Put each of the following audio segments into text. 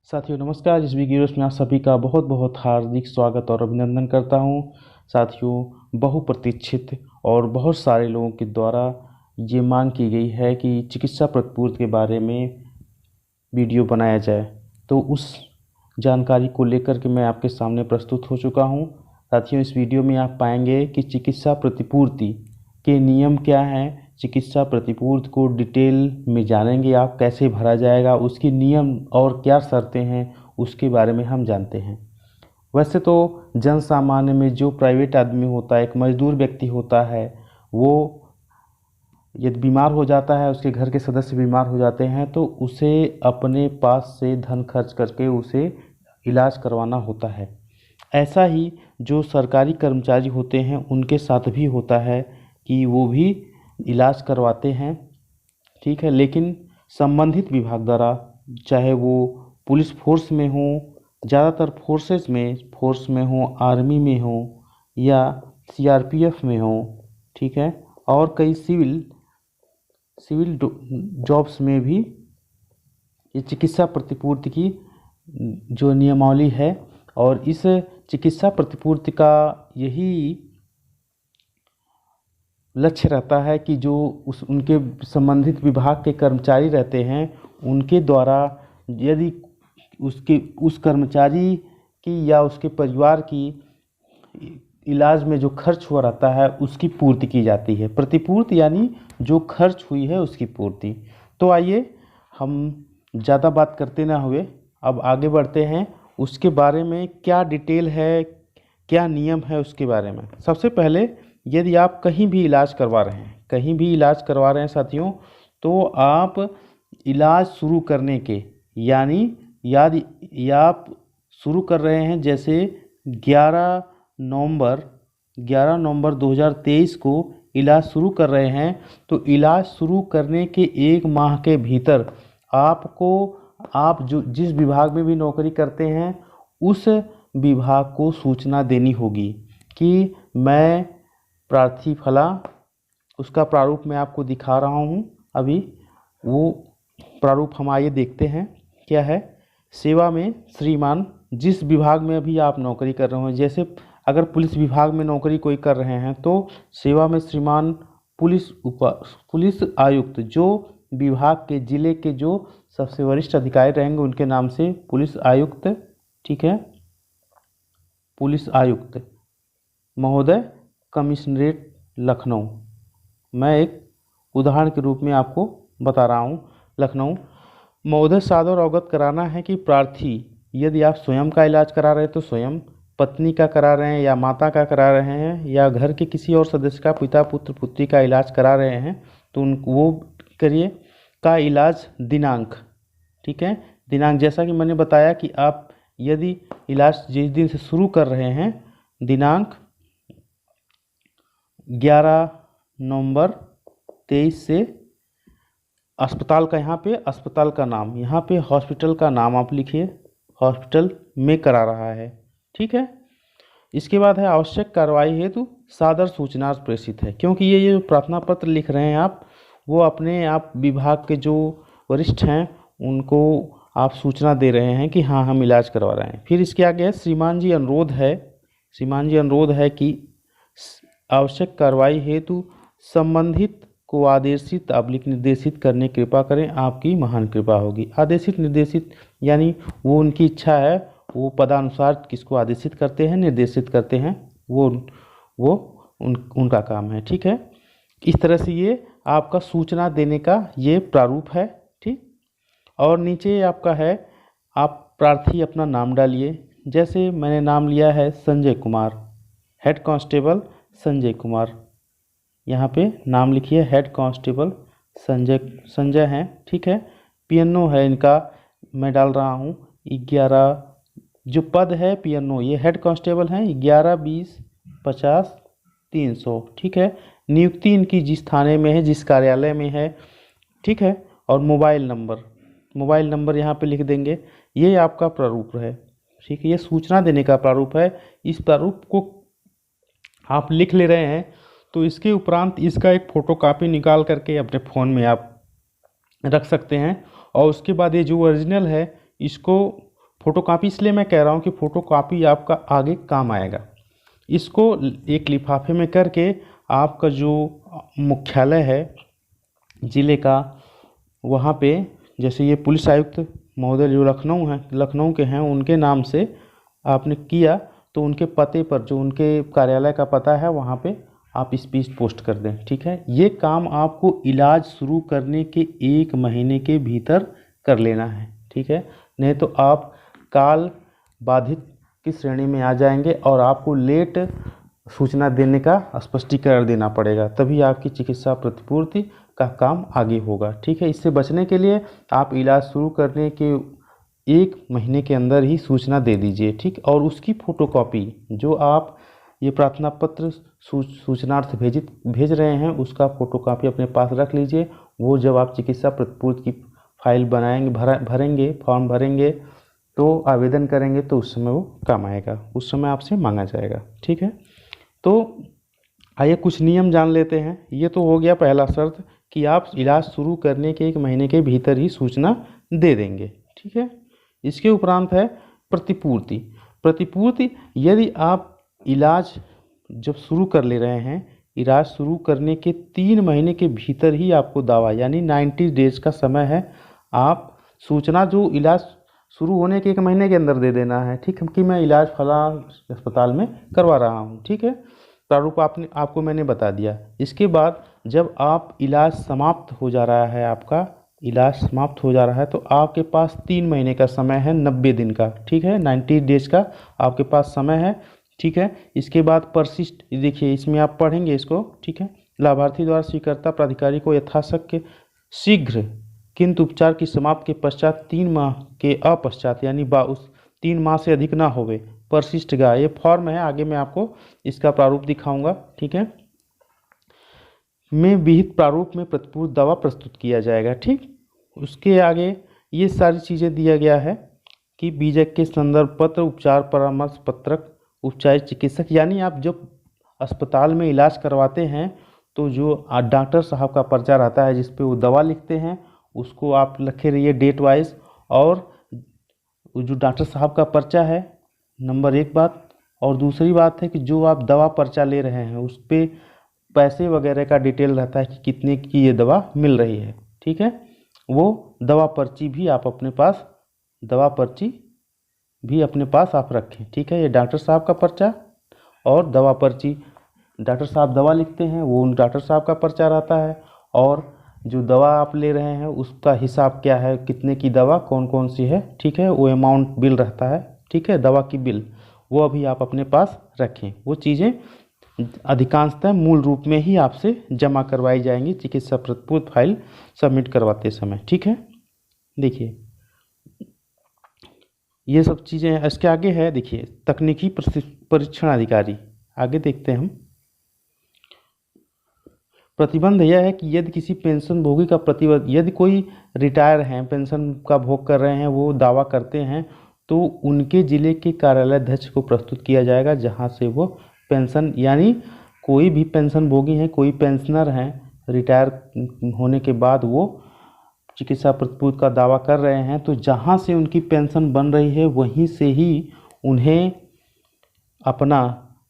साथियों नमस्कार। इस वीडियो में आप सभी का बहुत बहुत हार्दिक स्वागत और अभिनंदन करता हूं। साथियों, बहुप्रतीक्षित और बहुत सारे लोगों के द्वारा ये मांग की गई है कि चिकित्सा प्रतिपूर्ति के बारे में वीडियो बनाया जाए, तो उस जानकारी को लेकर के मैं आपके सामने प्रस्तुत हो चुका हूं। साथियों, इस वीडियो में आप पाएंगे कि चिकित्सा प्रतिपूर्ति के नियम क्या हैं। चिकित्सा प्रतिपूर्ति को डिटेल में जानेंगे, आप कैसे भरा जाएगा, उसकी नियम और क्या शर्तें हैं उसके बारे में हम जानते हैं। वैसे तो जन सामान्य में जो प्राइवेट आदमी होता है, एक मजदूर व्यक्ति होता है, वो यदि बीमार हो जाता है, उसके घर के सदस्य बीमार हो जाते हैं, तो उसे अपने पास से धन खर्च करके उसे इलाज करवाना होता है। ऐसा ही जो सरकारी कर्मचारी होते हैं उनके साथ भी होता है कि वो भी इलाज करवाते हैं, ठीक है। लेकिन संबंधित विभाग द्वारा, चाहे वो पुलिस फोर्स में हो, ज़्यादातर फोर्स में हो, आर्मी में हो या सीआरपीएफ में हो, ठीक है, और कई सिविल जॉब्स में भी ये चिकित्सा प्रतिपूर्ति की जो नियमावली है, और इस चिकित्सा प्रतिपूर्ति का यही लक्ष्य रहता है कि जो उनके संबंधित विभाग के कर्मचारी रहते हैं उनके द्वारा यदि उस कर्मचारी की या उसके परिवार की इलाज में जो खर्च हुआ रहता है उसकी पूर्ति की जाती है। प्रतिपूर्ति यानी जो खर्च हुई है उसकी पूर्ति। तो आइए हम ज़्यादा बात करते ना हुए अब आगे बढ़ते हैं, उसके बारे में क्या डिटेल है, क्या नियम है उसके बारे में। सबसे पहले, यदि आप कहीं भी इलाज करवा रहे हैं साथियों, तो आप इलाज शुरू करने के या आप शुरू कर रहे हैं, जैसे 11 नवंबर 2023 को इलाज शुरू कर रहे हैं, तो इलाज शुरू करने के 1 माह के भीतर आप जो जिस विभाग में भी नौकरी करते हैं उस विभाग को सूचना देनी होगी कि मैं प्रार्थी फला, उसका प्रारूप मैं आपको दिखा रहा हूँ अभी। वो प्रारूप हम आइए देखते हैं क्या है। सेवा में श्रीमान, जिस विभाग में अभी आप नौकरी कर रहे हो, जैसे अगर पुलिस विभाग में नौकरी कोई कर रहे हैं तो सेवा में श्रीमान पुलिस आयुक्त, जो विभाग के जिले के जो सबसे वरिष्ठ अधिकारी रहेंगे उनके नाम से पुलिस आयुक्त, ठीक है, पुलिस आयुक्त महोदय, कमिश्नरेट लखनऊ। मैं एक उदाहरण के रूप में आपको बता रहा हूँ। लखनऊ महोदय, सादर अवगत कराना है कि प्रार्थी यदि आप स्वयं का इलाज करा रहे हैं तो स्वयं, पत्नी का करा रहे हैं या माता का करा रहे हैं, या घर के किसी और सदस्य का, पिता पुत्र पुत्री का इलाज करा रहे हैं, तो वो करिए। का इलाज दिनांक, ठीक है, दिनांक जैसा कि मैंने बताया कि आप यदि इलाज जिस दिन से शुरू कर रहे हैं, दिनांक 11 नवंबर 23 से अस्पताल का, अस्पताल का नाम, यहाँ पे हॉस्पिटल का नाम आप लिखिए, हॉस्पिटल में करा रहा है, ठीक है। इसके बाद है आवश्यक कार्रवाई हेतु सादर सूचना प्रेषित है, क्योंकि ये जो प्रार्थना पत्र लिख रहे हैं आप, वो अपने आप विभाग के जो वरिष्ठ हैं उनको आप सूचना दे रहे हैं कि हाँ हम इलाज करवा रहे हैं। फिर इसके आगे है श्रीमान जी अनुरोध है कि आवश्यक कार्रवाई हेतु संबंधित को आदेशित निर्देशित करने कृपा करें, आपकी महान कृपा होगी। आदेशित निर्देशित यानी वो उनकी इच्छा है, वो पदानुसार किसको आदेशित करते हैं, निर्देशित करते हैं, वो उनका काम है, ठीक है। इस तरह से ये आपका सूचना देने का ये प्रारूप है, ठीक। और नीचे आपका है, आप प्रार्थी अपना नाम डालिए। जैसे मैंने नाम लिया है संजय कुमार, हेड कांस्टेबल संजय कुमार, यहाँ पे नाम लिखिए, हेड कांस्टेबल संजय हैं, ठीक है। पीएनओ है इनका, मैं डाल रहा हूँ 11, जो पद है पीएनओ, ये हेड कांस्टेबल हैं, 11-20-50-300, ठीक है। नियुक्ति इनकी जिस थाने में है, जिस कार्यालय में है, ठीक है। और मोबाइल नंबर यहाँ पे लिख देंगे। ये आपका प्रारूप है, ठीक है, ये सूचना देने का प्रारूप है। इस प्रारूप को आप लिख ले रहे हैं तो इसके उपरांत इसका एक फ़ोटोकॉपी निकाल करके अपने फ़ोन में आप रख सकते हैं, और उसके बाद ये जो ओरिजिनल है इसको फोटोकॉपी इसलिए मैं कह रहा हूँ कि फोटोकॉपी आपका आगे काम आएगा। इसको एक लिफाफे में करके आपका जो मुख्यालय है ज़िले का, वहाँ पे जैसे ये पुलिस आयुक्त महोदय जो लखनऊ के हैं, उनके नाम से आपने किया तो उनके पते पर, जो उनके कार्यालय का पता है, वहाँ पे आप स्पीच पोस्ट कर दें। ठीक है, ये काम आपको इलाज शुरू करने के 1 महीने के भीतर कर लेना है। ठीक है, नहीं तो आप काल बाधित की श्रेणी में आ जाएंगे और आपको लेट सूचना देने का स्पष्टीकरण देना पड़ेगा, तभी आपकी चिकित्सा प्रतिपूर्ति का काम आगे होगा। ठीक है, इससे बचने के लिए आप इलाज शुरू करने के 1 महीने के अंदर ही सूचना दे दीजिए। ठीक, और उसकी फोटोकॉपी जो आप ये प्रार्थना पत्र सूचनार्थ भेज रहे हैं, उसका फोटोकॉपी अपने पास रख लीजिए। वो जब आप चिकित्सा प्रतिपूर्ति की फाइल बनाएंगे, भरेंगे, फॉर्म भरेंगे, तो आवेदन करेंगे, तो उस समय वो काम आएगा, उस समय आपसे मांगा जाएगा। ठीक है, तो आइए कुछ नियम जान लेते हैं। ये तो हो गया पहला शर्त कि आप इलाज शुरू करने के 1 महीने के भीतर ही सूचना दे देंगे। ठीक है, इसके उपरांत है प्रतिपूर्ति। प्रतिपूर्ति, यदि आप इलाज जब शुरू कर ले रहे हैं, इलाज शुरू करने के 3 महीने के भीतर ही आपको दावा, यानी 90 डेज का समय है, आप सूचना जो इलाज शुरू होने के 1 महीने के अंदर दे देना है। ठीक है, कि मैं इलाज फलां अस्पताल में करवा रहा हूँ। ठीक है, प्रारूप आपको मैंने बता दिया। इसके बाद जब आप इलाज समाप्त हो जा रहा है, आपका इलाज समाप्त हो जा रहा है, तो आपके पास 3 महीने का समय है, 90 दिन का। ठीक है, 90 डेज का आपके पास समय है। ठीक है, इसके बाद परसिस्ट, देखिए इसमें आप पढ़ेंगे इसको। ठीक है, लाभार्थी द्वारा स्वीकर्ता प्राधिकारी को यथाशक्य शीघ्र किंतु उपचार की समाप्ति के पश्चात 3 माह के अपश्चात, यानी उस 3 माह से अधिक ना होवे, परसिस्ट गा, ये फॉर्म है, आगे मैं आपको इसका प्रारूप दिखाऊंगा। ठीक है, में विहित प्रारूप में प्रतिपूर्ति दावा प्रस्तुत किया जाएगा। ठीक, उसके आगे ये सारी चीज़ें दिया गया है कि बीजक के संदर्भ पत्र, उपचार परामर्श पत्रक, उपचार चिकित्सक, यानी आप जब अस्पताल में इलाज करवाते हैं तो जो डॉक्टर साहब का पर्चा रहता है जिस पे वो दवा लिखते हैं, उसको आप लिखे रहिए डेट वाइज। और जो डॉक्टर साहब का पर्चा है, नंबर 1 बात। और दूसरी बात है कि जो आप दवा पर्चा ले रहे हैं उस पर पैसे वगैरह का डिटेल रहता है कि कितने की ये दवा मिल रही है। ठीक है, वो दवा पर्ची भी आप अपने पास, दवा पर्ची भी अपने पास आप रखें। ठीक है, ये डॉक्टर साहब का पर्चा और दवा पर्ची, डॉक्टर साहब दवा लिखते हैं, वो उन डॉक्टर साहब का पर्चा रहता है, और जो दवा आप ले रहे हैं उसका हिसाब क्या है, कितने की दवा कौन कौन सी है। ठीक है, वो अमाउंट बिल रहता है। ठीक है, दवा की बिल, वो अभी आप अपने पास रखें। वो चीज़ें अधिकांशतः मूल रूप में ही आपसे जमा करवाई जाएंगी चिकित्सा प्रतिपूर्ति फाइल सबमिट करवाते समय। ठीक है, देखिए ये सब चीज़ें। इसके आगे है, देखिए तकनीकी परीक्षण अधिकारी, आगे देखते हैं हम। प्रतिबंध यह है कि यदि किसी पेंशन भोगी का प्रतिबंध, यदि कोई रिटायर हैं, पेंशन का भोग कर रहे हैं, वो दावा करते हैं, तो उनके जिले के कार्यालय अध्यक्ष को प्रस्तुत किया जाएगा, जहां से वो पेंशन, यानी कोई भी पेंशन भोगी हैं, कोई पेंशनर हैं, रिटायर होने के बाद वो चिकित्सा प्रतिपूर्ति का दावा कर रहे हैं, तो जहां से उनकी पेंशन बन रही है वहीं से ही उन्हें अपना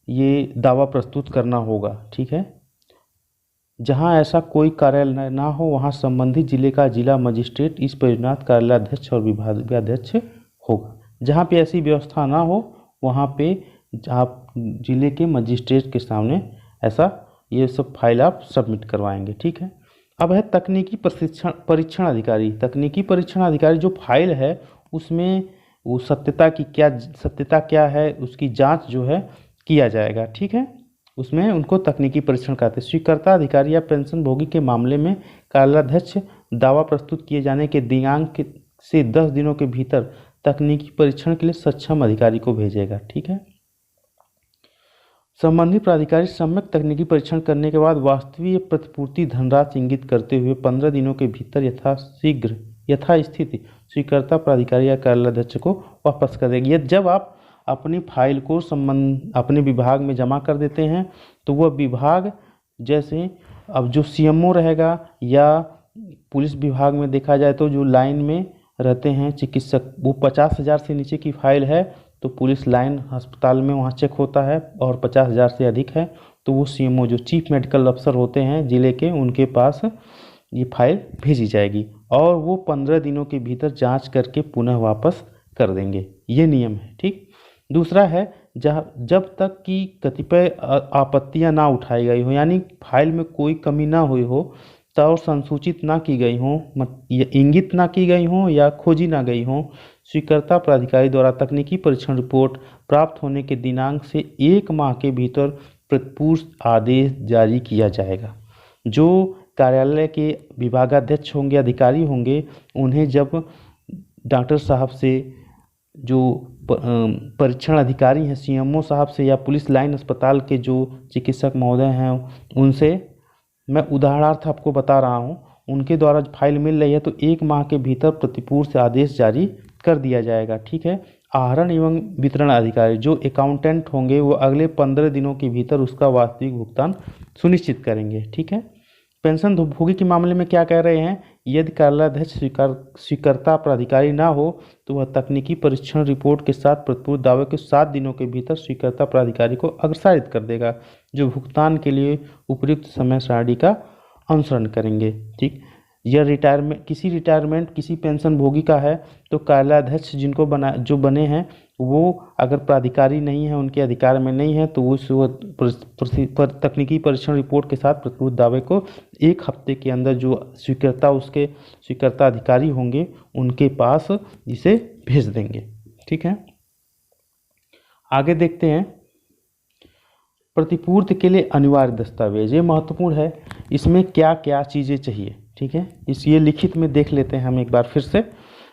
ये दावा प्रस्तुत करना होगा। ठीक है, जहां ऐसा कोई कार्यालय ना हो वहां संबंधित जिले का जिला मजिस्ट्रेट इस परियोजना कार्यालय अध्यक्ष और विभागाध्यक्ष होगा। जहां पे ऐसी व्यवस्था ना हो वहां पे आप जिले के मजिस्ट्रेट के सामने ऐसा ये सब फाइल आप सबमिट करवाएंगे। ठीक है, अब है तकनीकी परीक्षण अधिकारी। तकनीकी परीक्षण अधिकारी जो फाइल है उसमें वो सत्यता क्या है उसकी जांच जो है किया जाएगा। ठीक है, उसमें उनको तकनीकी परीक्षण कहते हैं। स्वीकर्ता अधिकारी या पेंशन भोगी के मामले में कार्यालयाध्यक्ष दावा प्रस्तुत किए जाने के दिनांक से 10 दिनों के भीतर तकनीकी परीक्षण के लिए सक्षम अधिकारी को भेजेगा। ठीक है, संबंधित प्राधिकारी सम्यक तकनीकी परीक्षण करने के बाद वास्तविक प्रतिपूर्ति धनराशि इंगित करते हुए 15 दिनों के भीतर यथास्थिति स्वीकर्ता प्राधिकारी या कार्यालयाध्यक्ष को वापस कर देगी। जब आप अपनी फाइल को अपने विभाग में जमा कर देते हैं तो वह विभाग, जैसे अब जो सीएमओ रहेगा या पुलिस विभाग में देखा जाए तो जो लाइन में रहते हैं चिकित्सक, वो 50,000 से नीचे की फाइल है तो पुलिस लाइन अस्पताल में वहाँ चेक होता है, और 50,000 से अधिक है तो वो सीएमओ जो चीफ मेडिकल अफसर होते हैं जिले के, उनके पास ये फाइल भेजी जाएगी और वो 15 दिनों के भीतर जांच करके पुनः वापस कर देंगे। ये नियम है, ठीक। दूसरा है, जब तक कि कतिपय आपत्तियां ना उठाई गई हो, यानी फाइल में कोई कमी ना हुई हो और संसूचित ना की गई हो, या इंगित ना की गई हो या खोजी ना गई हो, स्वीकृता प्राधिकारी द्वारा तकनीकी परीक्षण रिपोर्ट प्राप्त होने के दिनांक से 1 माह के भीतर प्रतिपूर्ति आदेश जारी किया जाएगा। जो कार्यालय के विभागाध्यक्ष होंगे, अधिकारी होंगे, उन्हें जब डॉक्टर साहब से, जो परीक्षण अधिकारी हैं सीएमओ साहब से, या पुलिस लाइन अस्पताल के जो चिकित्सक महोदय हैं उनसे, मैं उदाहरणार्थ आपको बता रहा हूं, उनके द्वारा फाइल मिल रही है तो 1 माह के भीतर प्रतिपूर्ति आदेश जारी कर दिया जाएगा, ठीक है। आहरण एवं वितरण अधिकारी जो अकाउंटेंट होंगे वो अगले 15 दिनों के भीतर उसका वास्तविक भुगतान सुनिश्चित करेंगे, ठीक है। पेंशन भोगी के मामले में क्या कह रहे हैं, यदि कार्यालयाध्यक्ष स्वीकृता प्राधिकारी ना हो तो वह तकनीकी परीक्षण रिपोर्ट के साथ प्रतिपूर्ति दावे के 7 दिनों के भीतर स्वीकृता प्राधिकारी को अग्रसारित कर देगा, जो भुगतान के लिए उपयुक्त समय सारणी का अनुसरण करेंगे, ठीक। यह रिटायरमेंट किसी पेंशन भोगी का है तो कार्यालयाध्यक्ष जो बने हैं वो अगर प्राधिकारी नहीं है, उनके अधिकार में नहीं है, तो उस तकनीकी परीक्षण रिपोर्ट के साथ प्रतिपूर्ति दावे को 1 हफ्ते के अंदर जो स्वीकृता अधिकारी होंगे उनके पास इसे भेज देंगे, ठीक है। आगे देखते हैं, प्रतिपूर्ति के लिए अनिवार्य दस्तावेज, ये महत्वपूर्ण है, इसमें क्या क्या चीज़ें चाहिए, ठीक है। ये लिखित में देख लेते हैं हम एक बार फिर से।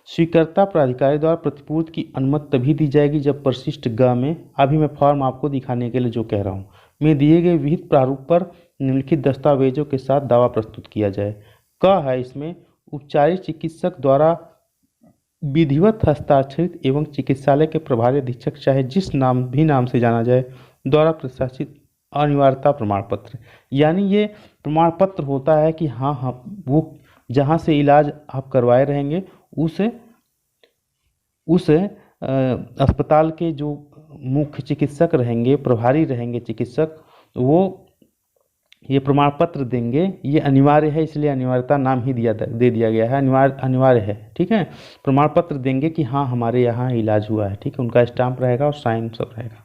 स्वीकृता प्राधिकारी द्वारा प्रतिपूर्ति की अनुमति तभी दी जाएगी जब परिशिष्ट ग में, अभी मैं फॉर्म आपको दिखाने के लिए जो कह रहा हूँ, में दिए गए विहित प्रारूप पर निम्नलिखित दस्तावेजों के साथ दावा प्रस्तुत किया जाए। क है इसमें, उपचारित चिकित्सक द्वारा विधिवत हस्ताक्षरित एवं चिकित्सालय के प्रभारी अधीक्षक चाहे जिस नाम से जाना जाए द्वारा प्रशासित अनिवार्यता प्रमाण पत्र, यानी ये प्रमाण पत्र होता है कि हाँ वो जहाँ से इलाज आप करवाए रहेंगे उस अस्पताल के जो मुख्य चिकित्सक रहेंगे, प्रभारी रहेंगे चिकित्सक, वो ये प्रमाण पत्र देंगे। ये अनिवार्य है, इसलिए अनिवार्यता नाम ही दे दिया गया है, अनिवार्य है, ठीक है। प्रमाण पत्र देंगे कि हाँ हमारे यहाँ इलाज हुआ है, ठीक है, उनका स्टाम्प रहेगा और साइन सब रहेगा।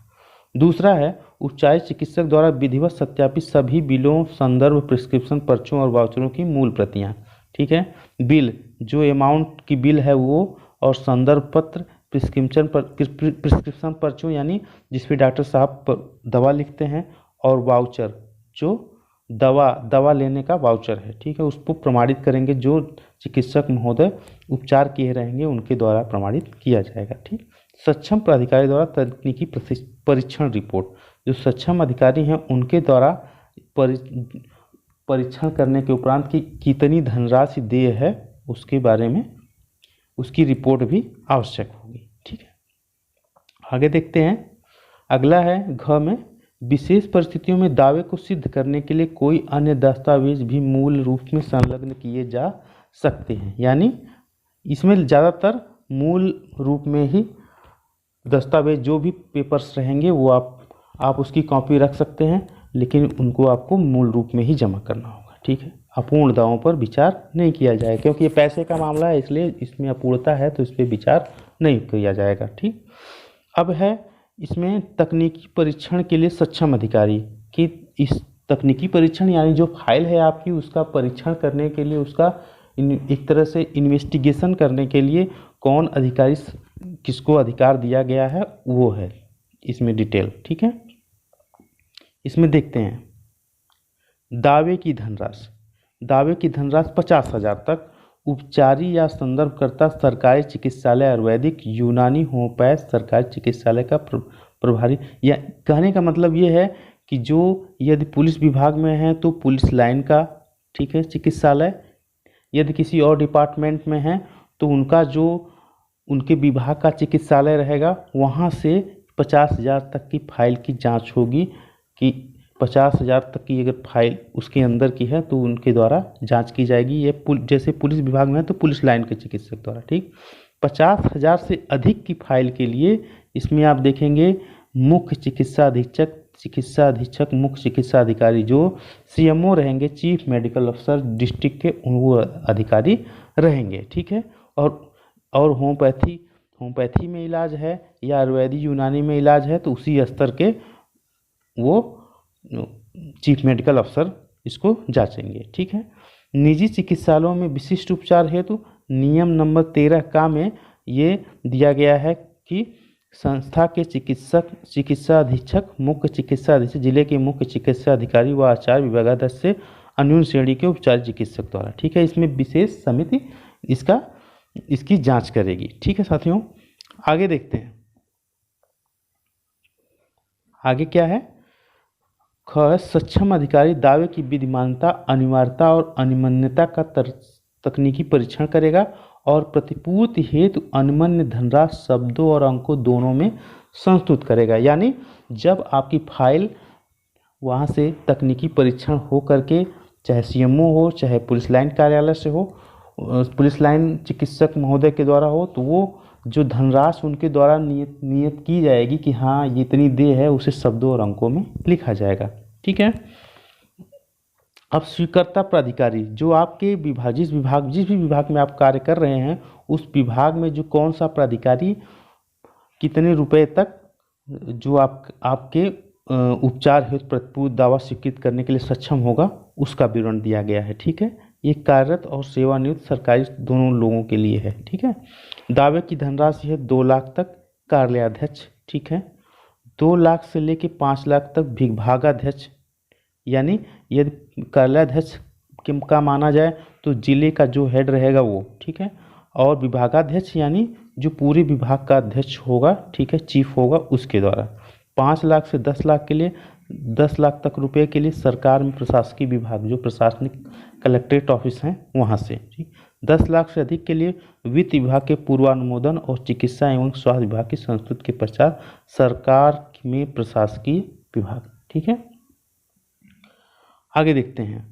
दूसरा है, उपचारित चिकित्सक द्वारा विधिवत सत्यापित सभी बिलों, संदर्भ, प्रिस्क्रिप्शन पर्चों और वाउचरों की मूल प्रतियां, ठीक है। बिल, जो अमाउंट की बिल है वो, और संदर्भ पत्र, प्रिस्क्रिप्शन पर्चों यानी जिस पे डॉक्टर साहब दवा लिखते हैं, और वाउचर जो दवा लेने का वाउचर है, ठीक है, उसको प्रमाणित करेंगे, जो चिकित्सक महोदय उपचार किए रहेंगे उनके द्वारा प्रमाणित किया जाएगा, ठीक। सक्षम प्राधिकारी द्वारा तकनीकी परीक्षण रिपोर्ट, जो सक्षम अधिकारी हैं उनके द्वारा परीक्षण करने के उपरांत की कितनी धनराशि देय है उसके बारे में उसकी रिपोर्ट भी आवश्यक होगी, ठीक है। आगे देखते हैं, अगला है घ में, विशेष परिस्थितियों में दावे को सिद्ध करने के लिए कोई अन्य दस्तावेज भी मूल रूप में संलग्न किए जा सकते हैं, यानी इसमें ज़्यादातर मूल रूप में ही दस्तावेज, जो भी पेपर्स रहेंगे वो आप उसकी कॉपी रख सकते हैं, लेकिन उनको आपको मूल रूप में ही जमा करना होगा, ठीक है। अपूर्ण दावों पर विचार नहीं किया जाएगा, क्योंकि ये पैसे का मामला है, इसलिए इसमें अपूर्णता है तो इस पर विचार नहीं किया जाएगा, ठीक। अब है इसमें तकनीकी परीक्षण के लिए सक्षम अधिकारी कि इस तकनीकी परीक्षण यानी जो फाइल है आपकी उसका परीक्षण करने के लिए, उसका एक तरह से इन्वेस्टिगेशन करने के लिए कौन अधिकारी, किसको अधिकार दिया गया है, वो है इसमें डिटेल, ठीक है। इसमें देखते हैं, दावे की धनराशि 50,000 तक उपचारी या संदर्भकर्ता सरकारी चिकित्सालय, आयुर्वेदिक, यूनानी, होम्योपैथ सरकारी चिकित्सालय का प्रभारी, या कहने का मतलब ये है कि जो यदि पुलिस विभाग में है तो पुलिस लाइन का, ठीक है, चिकित्सालय, यदि किसी और डिपार्टमेंट में है तो उनका जो उनके विभाग का चिकित्सालय रहेगा, वहाँ से 50,000 तक की फाइल की जांच होगी कि 50,000 तक की अगर फाइल उसके अंदर की है तो उनके द्वारा जांच की जाएगी। ये जैसे पुलिस विभाग में है तो पुलिस लाइन के चिकित्सक द्वारा, ठीक। 50,000 से अधिक की फाइल के लिए इसमें आप देखेंगे मुख्य चिकित्सा अधीक्षक, मुख्य चिकित्सा अधिकारी जो सीएमओ रहेंगे, चीफ मेडिकल ऑफिसर डिस्ट्रिक्ट के वो अधिकारी रहेंगे, ठीक है। और होम्योपैथी में इलाज है या आयुर्वेदिक यूनानी में इलाज है तो उसी स्तर के वो चीफ मेडिकल ऑफिसर इसको जांचेंगे, ठीक है। निजी चिकित्सालयों में विशिष्ट उपचार हेतु नियम नंबर 13 का में ये दिया गया है कि संस्था के चिकित्सा अधीक्षक, मुख्य चिकित्सा अधीक्षक, जिले के मुख्य चिकित्सा अधिकारी व आचार्य विभागाध्यक्ष से अन्यून श्रेणी के उपचार चिकित्सक द्वारा, ठीक है। इसमें विशेष समिति इसकी जांच करेगी, ठीक है साथियों। आगे देखते हैं, आगे क्या है। ख, सक्षम अधिकारी दावे की विधिमानता, अनिवार्यता और अनिमान्यता का तकनीकी परीक्षण करेगा और प्रतिपूर्ति हेतु अनुमन्य धनराशि शब्दों और अंकों दोनों में संस्तुत करेगा। यानी जब आपकी फाइल वहाँ से तकनीकी परीक्षण हो करके, चाहे सीएमओ हो, चाहे पुलिस लाइन कार्यालय से हो, पुलिस लाइन चिकित्सक महोदय के द्वारा हो, तो वो जो धनराशि उनके द्वारा नियत की जाएगी कि हाँ ये इतनी देय है, उसे शब्दों और अंकों में लिखा जाएगा, ठीक है। अब स्वीकृता प्राधिकारी जो आपके विभाग जिस भी विभाग में आप कार्य कर रहे हैं उस विभाग में जो कौन सा प्राधिकारी कितने रुपए तक जो आपके उपचार हेतु प्रतिपूर्ति दावा स्वीकृत करने के लिए सक्षम होगा उसका विवरण दिया गया है, ठीक है। ये कार्यरत और सेवानिवृत्त सरकारी दोनों लोगों के लिए है, ठीक है। दावे की धनराशि है 2 लाख तक कार्यालयाध्यक्ष, ठीक है। 2 लाख से लेके 5 लाख तक विभागाध्यक्ष, यानी यदि कार्यालयाध्यक्ष का माना जाए तो जिले का जो हेड रहेगा वो, ठीक है। और विभागाध्यक्ष यानी जो पूरे विभाग का अध्यक्ष होगा, ठीक है, चीफ होगा, उसके द्वारा। 5 लाख से 10 लाख के लिए 10 लाख तक रुपए के लिए सरकार में प्रशासकीय विभाग जो प्रशासनिक कलेक्ट्रेट ऑफिस हैं वहाँ से, ठीक। 10 लाख से अधिक के लिए वित्त विभाग के पूर्वानुमोदन और चिकित्सा एवं स्वास्थ्य विभाग की संस्तुति के पश्चात सरकार में प्रशासकीय विभाग, ठीक है। आगे देखते हैं,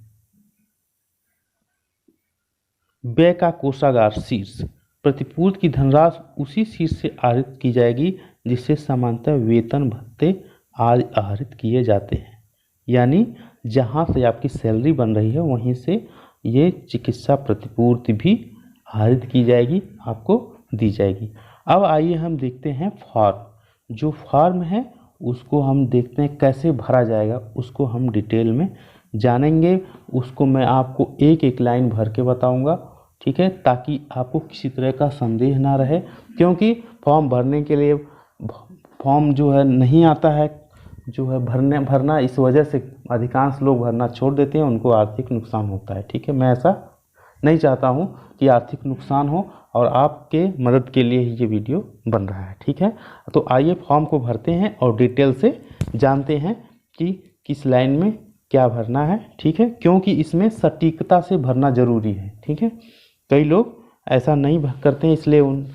व्यय का कोषागार शीर्ष, प्रतिपूर्ति की धनराशि उसी शीर्ष से आहरित की जाएगी जिससे सामान्यतः वेतन भत्ते आदि आहरित किए जाते हैं। यानी जहाँ से आपकी सैलरी बन रही है वहीं से ये चिकित्सा प्रतिपूर्ति भी आहरित की जाएगी, आपको दी जाएगी। अब आइए हम देखते हैं फॉर्म। जो फॉर्म है उसको हम देखते हैं कैसे भरा जाएगा, उसको हम डिटेल में जानेंगे। उसको मैं आपको एक एक लाइन भर के बताऊंगा, ठीक है, ताकि आपको किसी तरह का संदेह ना रहे। क्योंकि फॉर्म भरने के लिए फॉर्म जो है नहीं आता है, जो है भरना इस वजह से अधिकांश लोग भरना छोड़ देते हैं, उनको आर्थिक नुकसान होता है, ठीक है। मैं ऐसा नहीं चाहता हूं कि आर्थिक नुकसान हो और आपके मदद के लिए ही ये वीडियो बन रहा है, ठीक है। तो आइए फॉर्म को भरते हैं और डिटेल से जानते हैं कि किस लाइन में क्या भरना है, ठीक है। क्योंकि इसमें सटीकता से भरना जरूरी है, ठीक है। कई लोग ऐसा नहीं करते हैं, इसलिए उन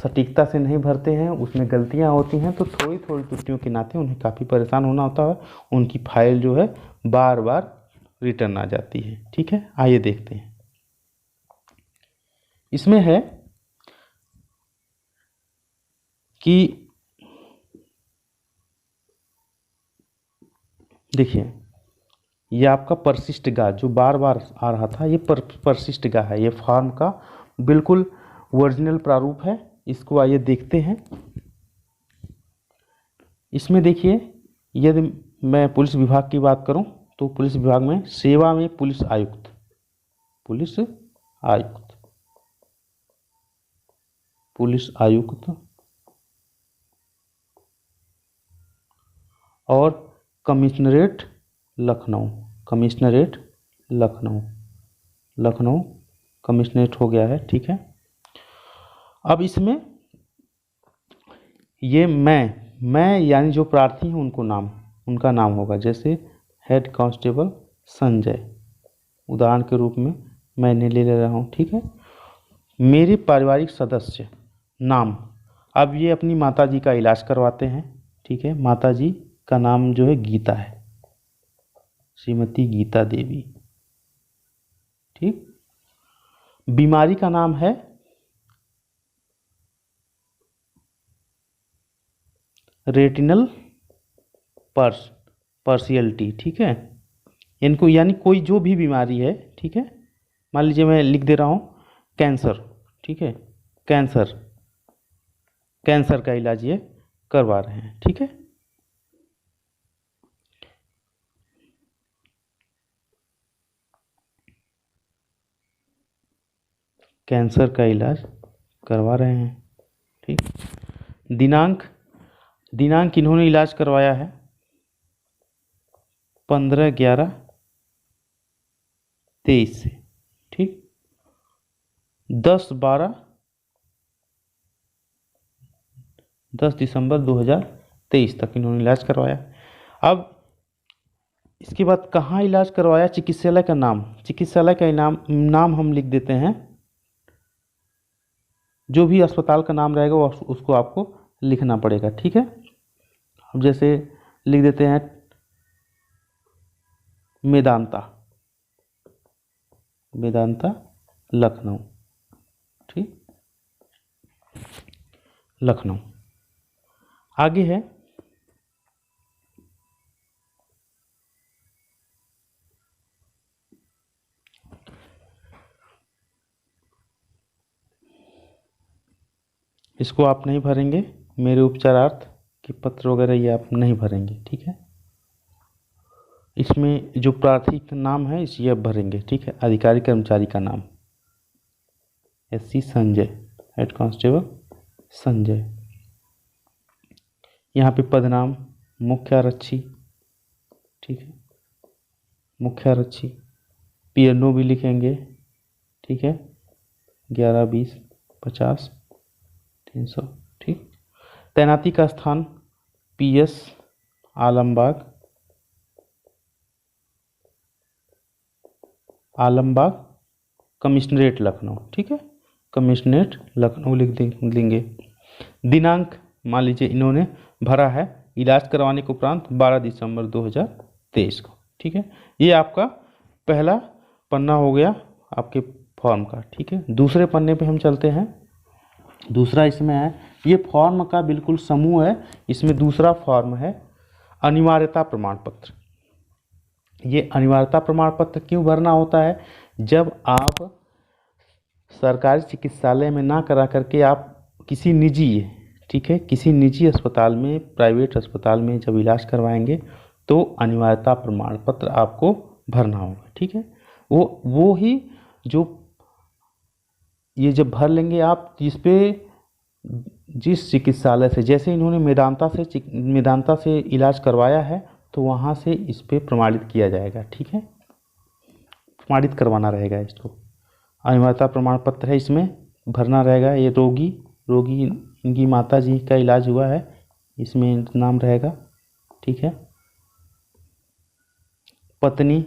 सटीकता से नहीं भरते हैं, उसमें गलतियां होती हैं, तो थोड़ी थोड़ी त्रुटियों के नाते उन्हें काफ़ी परेशान होना होता है, उनकी फाइल जो है बार बार रिटर्न आ जाती है, ठीक है। आइए देखते हैं, इसमें है कि देखिए ये आपका परिशिष्ट गा जो बार बार आ रहा था, ये परिशिष्ट गा है, ये फॉर्म का बिल्कुल ओरिजिनल प्रारूप है। इसको आइए देखते हैं। इसमें देखिए यदि मैं पुलिस विभाग की बात करूं तो पुलिस विभाग में सेवा में पुलिस आयुक्त, पुलिस आयुक्त और कमिश्नरेट लखनऊ कमिश्नरेट हो गया है, ठीक है। अब इसमें ये मैं यानी जो प्रार्थी हैं उनका नाम होगा, जैसे हेड कांस्टेबल संजय उदाहरण के रूप में मैंने ले रहा हूँ, ठीक है। मेरे पारिवारिक सदस्य नाम, अब ये अपनी माताजी का इलाज करवाते हैं, ठीक है। माताजी का नाम जो है गीता है, श्रीमती गीता देवी। ठीक। बीमारी का नाम है रेटिनल पार्शियलिटी। ठीक है, इनको यानी कोई जो भी बीमारी है, ठीक है, मान लीजिए मैं लिख दे रहा हूँ कैंसर। ठीक है, कैंसर का इलाज ये करवा रहे हैं। ठीक है, कैंसर का इलाज करवा रहे हैं। ठीक। दिनांक इन्होंने इलाज करवाया है 15/11/23 से। ठीक। 10 दिसंबर 2023 तक इन्होंने इलाज करवाया। अब इसके बाद कहाँ इलाज करवाया, चिकित्सालय का नाम, नाम हम लिख देते हैं। जो भी अस्पताल का नाम रहेगा वो उसको आपको लिखना पड़ेगा। ठीक है, अब जैसे लिख देते हैं मेदांता लखनऊ। ठीक, लखनऊ। आगे है इसको आप नहीं भरेंगे, मेरे उपचारार्थ के पत्र वगैरह ये आप नहीं भरेंगे। ठीक है, इसमें जो प्रार्थी का नाम है इसे आप भरेंगे। ठीक है, अधिकारी कर्मचारी का नाम SC Sanjay, head constable Sanjay. यहाँ पे पदनाम मुख्य आरक्षी। ठीक है, मुख्य आरक्षी। PNO भी लिखेंगे। ठीक है, 11-20-50-300। ठीक। तैनाती का स्थान PS आलमबाग कमिश्नरेट लखनऊ। ठीक है, कमिश्नरेट लखनऊ लिख देंगे। दिनांक मान लीजिए इन्होंने भरा है इलाज करवाने के उपरांत 12 दिसंबर 2023 को। ठीक है, ये आपका पहला पन्ना हो गया आपके फॉर्म का। ठीक है, दूसरे पन्ने पे हम चलते हैं। दूसरा इसमें है, ये फॉर्म का बिल्कुल समूह है। इसमें दूसरा फॉर्म है अनिवार्यता प्रमाण पत्र। ये अनिवार्यता प्रमाण पत्र क्यों भरना होता है, जब आप सरकारी चिकित्सालय में ना करा करके आप किसी निजी, ठीक है, किसी निजी अस्पताल में, प्राइवेट अस्पताल में जब इलाज करवाएंगे तो अनिवार्यता प्रमाण पत्र आपको भरना होगा। ठीक है, वो ही जो ये जब भर लेंगे आप, जिस चिकित्सालय से, जैसे इन्होंने मेदांता से इलाज करवाया है तो वहाँ से इस पर प्रमाणित किया जाएगा। ठीक है, प्रमाणित करवाना रहेगा इसको। अनिवार्यता प्रमाण पत्र है, इसमें भरना रहेगा। ये रोगी इनकी माता जी का इलाज हुआ है, इसमें नाम रहेगा। ठीक है, पत्नी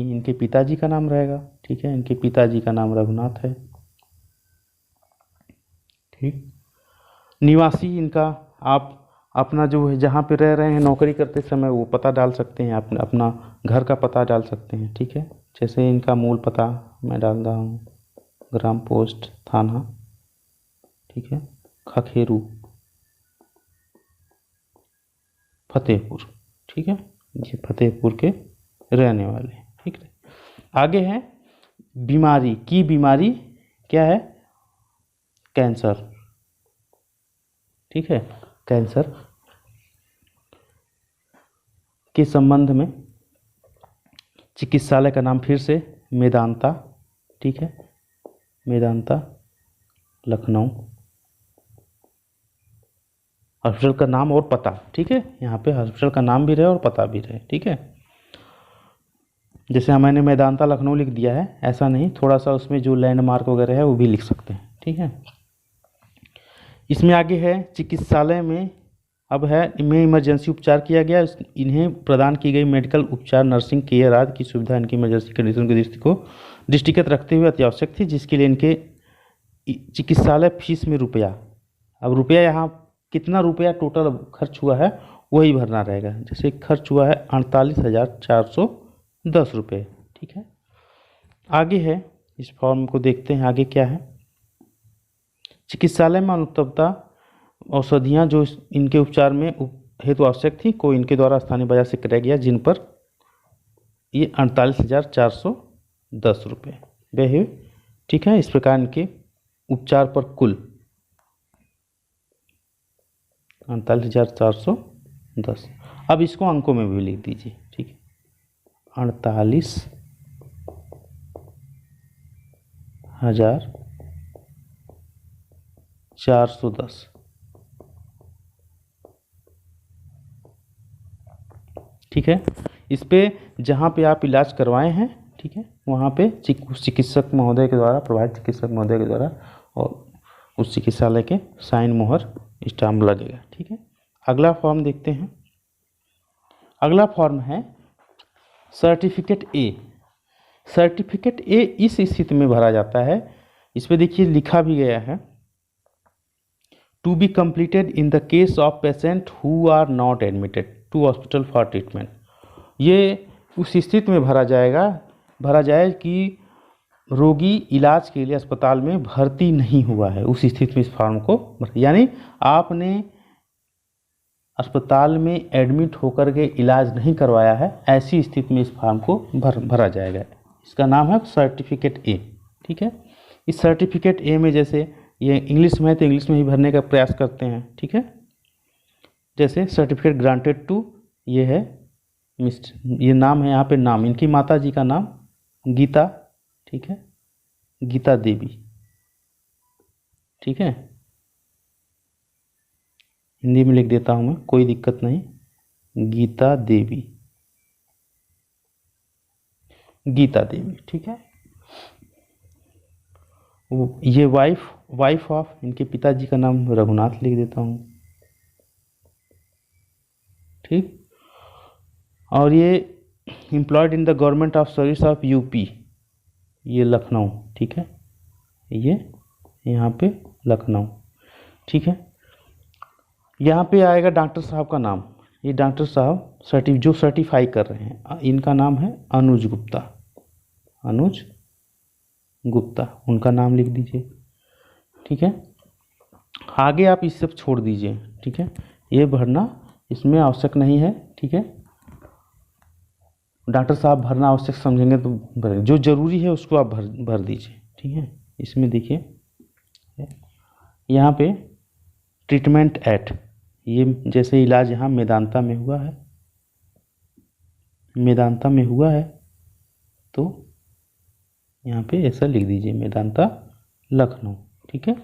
इनके पिताजी का नाम रहेगा। ठीक है, इनके पिताजी का नाम रघुनाथ है। ठीक। निवासी इनका, आप अपना जो है जहाँ पे रह रहे हैं नौकरी करते समय वो पता डाल सकते हैं, अपना घर का पता डाल सकते हैं। ठीक है, जैसे इनका मूल पता मैं डाल रहा हूँ, ग्राम पोस्ट थाना, ठीक है, खखेरू, फतेहपुर। ठीक है, ये फतेहपुर के रहने वाले हैं। ठीक है, आगे है बीमारी क्या है, कैंसर। ठीक है, कैंसर के संबंध में चिकित्सालय का नाम फिर से मेदांता। ठीक है, मेदांता लखनऊ। हॉस्पिटल का नाम और पता। ठीक है, यहाँ पे हॉस्पिटल का नाम भी रहे और पता भी रहे। ठीक है, जैसे मैंने मेदांता लखनऊ लिख दिया है, ऐसा नहीं, थोड़ा सा उसमें जो लैंडमार्क वगैरह है वो भी लिख सकते हैं। ठीक है, इसमें आगे है चिकित्सालय में अब है में इमरजेंसी उपचार किया गया। इन्हें प्रदान की गई मेडिकल उपचार, नर्सिंग केयर आदि की सुविधा इनकी इमरजेंसी कंडीशन की दृष्टिगत रखते हुए अति आवश्यक थी, जिसके लिए इनके चिकित्सालय फीस में रुपया, अब रुपया यहाँ कितना रुपया टोटल खर्च हुआ है वही भरना रहेगा। जैसे खर्च हुआ है 48,410 रुपये। ठीक है, आगे है, इस फॉर्म को देखते हैं आगे क्या है। चिकित्सालय में अनुत्तमता औषधियाँ जो इनके उपचार में हेतु आवश्यक थी को इनके द्वारा स्थानीय बाजार से कराया गया, जिन पर ये 48,410 रुपये व्यय हुए। ठीक है, इस प्रकार इनके उपचार पर कुल 48,410। अब इसको अंकों में भी लिख दीजिए। ठीक है, 48,410। ठीक है, इस पे जहाँ पे आप इलाज करवाए हैं, ठीक है, वहाँ पे चिकित्सक महोदय के द्वारा, प्रभारी चिकित्सक महोदय के द्वारा और उस चिकित्सालय के साइन मोहर स्टाम्प लगेगा। ठीक है, अगला फॉर्म देखते हैं। अगला फॉर्म है सर्टिफिकेट ए। सर्टिफिकेट ए इस स्थिति में भरा जाता है, इस पे देखिए लिखा भी गया है, to be completed in the case of patient who are not admitted to hospital for treatment. ये उस स्थिति में भरा जाए कि रोगी इलाज के लिए अस्पताल में भर्ती नहीं हुआ है, उस स्थिति में इस फॉर्म को, यानी आपने अस्पताल में एडमिट होकर के इलाज नहीं करवाया है, ऐसी स्थिति में इस फॉर्म को भरा जाएगा। इसका नाम है सर्टिफिकेट ए। ठीक है, इस सर्टिफिकेट ए में जैसे ये इंग्लिश में है तो इंग्लिश में ही भरने का प्रयास करते हैं। ठीक है, जैसे सर्टिफिकेट ग्रांटेड टू, ये है ये नाम है, यहाँ पे नाम इनकी माता जी का नाम गीता। ठीक है, गीता देवी। ठीक है, हिंदी में लिख देता हूँ मैं, कोई दिक्कत नहीं, गीता देवी, गीता देवी। ठीक है, ये वाइफ ऑफ, इनके पिताजी का नाम रघुनाथ लिख देता हूँ। ठीक, और ये employed in the government of service of UP, ये लखनऊ। ठीक है, ये यहाँ पे लखनऊ। ठीक है, यहाँ पे आएगा डॉक्टर साहब का नाम, ये डॉक्टर साहब जो सर्टिफाई कर रहे हैं, इनका नाम है अनुज गुप्ता। अनुज गुप्ता, उनका नाम लिख दीजिए। ठीक है, आगे आप इस सब छोड़ दीजिए। ठीक है, ये भरना इसमें आवश्यक नहीं है। ठीक है, डॉक्टर साहब भरना आवश्यक समझेंगे तो भरें, जो जरूरी है उसको आप भर दीजिए। ठीक है, इसमें देखिए यहाँ पे ट्रीटमेंट एट, ये जैसे इलाज यहाँ मेदांता में हुआ है, मेदांता में हुआ है तो यहाँ पे ऐसा लिख दीजिए, मेदांता लखनऊ। ठीक है,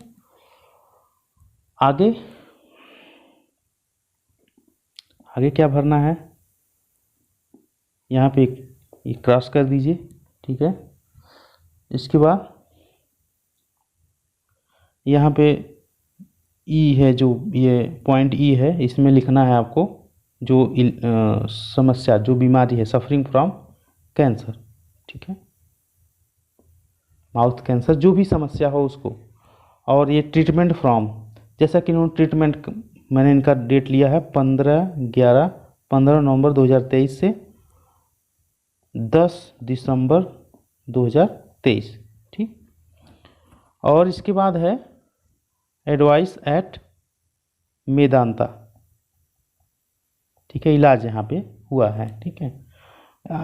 आगे क्या भरना है, यहाँ पे एक क्रॉस कर दीजिए। ठीक है, इसके बाद यहाँ पे ई है, जो ये पॉइंट ई है, इसमें लिखना है आपको जो समस्या, जो बीमारी है, सफरिंग फ्रॉम कैंसर। ठीक है, माउथ कैंसर, जो भी समस्या हो उसको, और ये ट्रीटमेंट फ्रॉम, जैसा कि उन्होंने ट्रीटमेंट, मैंने इनका डेट लिया है 15 नवंबर 2023 से 10 दिसंबर 2023। ठीक, और इसके बाद है एडवाइस एट मेदांता। ठीक है, इलाज यहाँ पे हुआ है। ठीक है,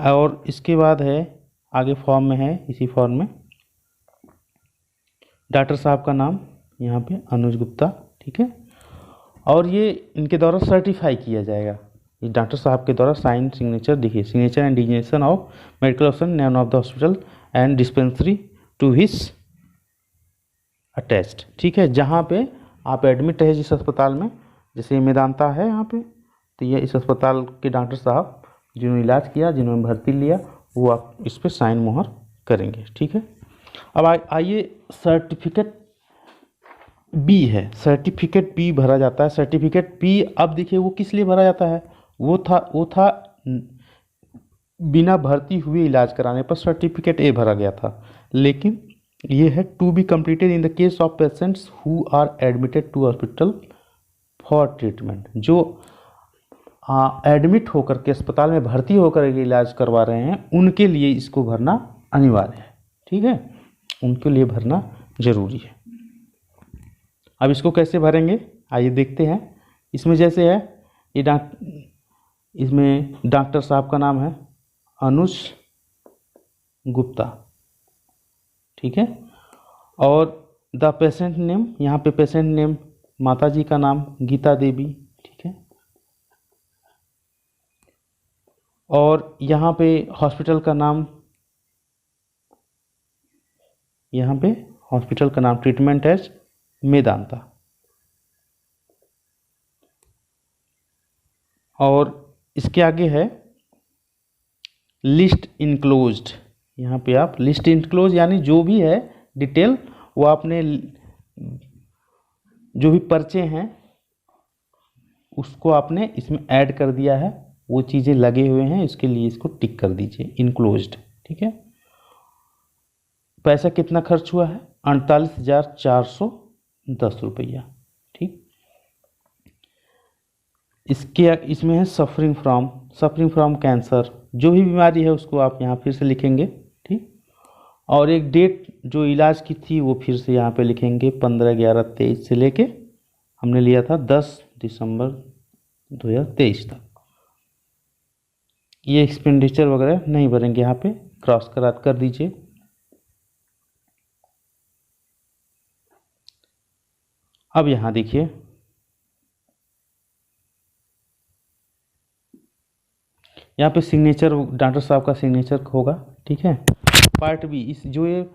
और इसके बाद है आगे फॉर्म में है, इसी फॉर्म में डॉक्टर साहब का नाम यहाँ पे अनुज गुप्ता। ठीक है, और ये इनके द्वारा सर्टिफाई किया जाएगा, ये डॉक्टर साहब के द्वारा साइन सिग्नेचर देखिए, signature and designation of medical officer, name of the hospital and dispensary to his attached. ठीक है, जहाँ पे आप एडमिट रहे जिस अस्पताल में, जैसे मेदांता है यहाँ पे, तो ये इस अस्पताल के डॉक्टर साहब जिन्होंने इलाज किया, जिन्होंने भर्ती लिया, वो आप इस पर साइन मोहर करेंगे। ठीक है, अब आइए सर्टिफिकेट बी है, सर्टिफिकेट बी भरा जाता है। सर्टिफिकेट बी, अब देखिए वो किस लिए भरा जाता है, वो था बिना भर्ती हुए इलाज कराने पर सर्टिफिकेट ए भरा गया था, लेकिन ये है to be completed in the case of patients who are admitted to hospital for treatment. जो एडमिट होकर के अस्पताल में भर्ती होकर के इलाज करवा रहे हैं, उनके लिए इसको भरना अनिवार्य है। ठीक है, उनके लिए भरना जरूरी है। अब इसको कैसे भरेंगे आइए देखते हैं। इसमें जैसे है इसमें डॉक्टर साहब का नाम है अनुज गुप्ता। ठीक है, और द पेशेंट नेम, यहाँ पे पेशेंट नेम माता जी का नाम गीता देवी। ठीक है, और यहाँ पे हॉस्पिटल का नाम, यहाँ पे हॉस्पिटल का नाम ट्रीटमेंट एज मेदांता। और इसके आगे है लिस्ट इनक्लोज्ड। यहाँ पे आप लिस्ट इनक्लोज यानी जो भी है डिटेल वो आपने जो भी पर्चे हैं उसको आपने इसमें ऐड कर दिया है, वो चीज़ें लगे हुए हैं, इसके लिए इसको टिक कर दीजिए इनक्लोज्ड। ठीक है, पैसा कितना खर्च हुआ है 48,410 रुपया। ठीक, इसमें है सफरिंग फ्रॉम कैंसर, जो भी बीमारी है उसको आप यहाँ फिर से लिखेंगे। ठीक, और एक डेट जो इलाज की थी वो फिर से यहाँ पे लिखेंगे 15/11/23 से लेके हमने लिया था 10 दिसंबर 2023 तक। ये एक्सपेंडिचर वगैरह नहीं भरेंगे, यहाँ पे क्रॉस कर दीजिए। अब यहाँ देखिए यहाँ पे सिग्नेचर डॉक्टर साहब का सिग्नेचर होगा। ठीक है, पार्ट बी, इस जो ये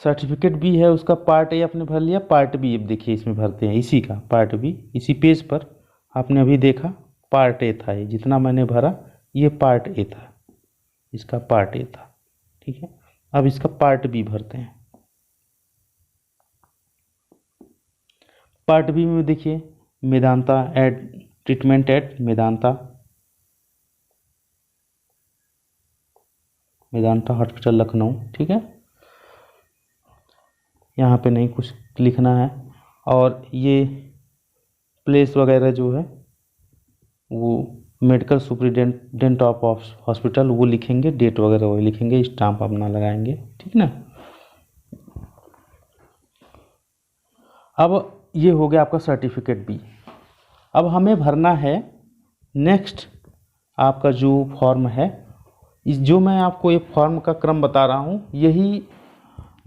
सर्टिफिकेट भी है उसका पार्ट ए आपने भर लिया, पार्ट बी अब देखिए इसमें भरते हैं इसी का पार्ट बी। इसी पेज पर आपने अभी देखा पार्ट ए था, ये जितना मैंने भरा ये पार्ट ए था, इसका पार्ट ए था। ठीक है, अब इसका पार्ट बी भरते हैं। पार्ट बी में देखिए Medanta aid treatment at Medanta hospital Lucknow. ठीक है, यहाँ पे नहीं कुछ लिखना है, और ये प्लेस वगैरह जो है वो मेडिकल सुपरिटेंडेंट ऑफ हॉस्पिटल वो लिखेंगे, डेट वगैरह वही लिखेंगे, स्टाम्प अपना लगाएंगे। ठीक ना। अब ये हो गया आपका सर्टिफिकेट भी। अब हमें भरना है नेक्स्ट आपका जो फॉर्म है, इस जो मैं आपको एक फॉर्म का क्रम बता रहा हूँ यही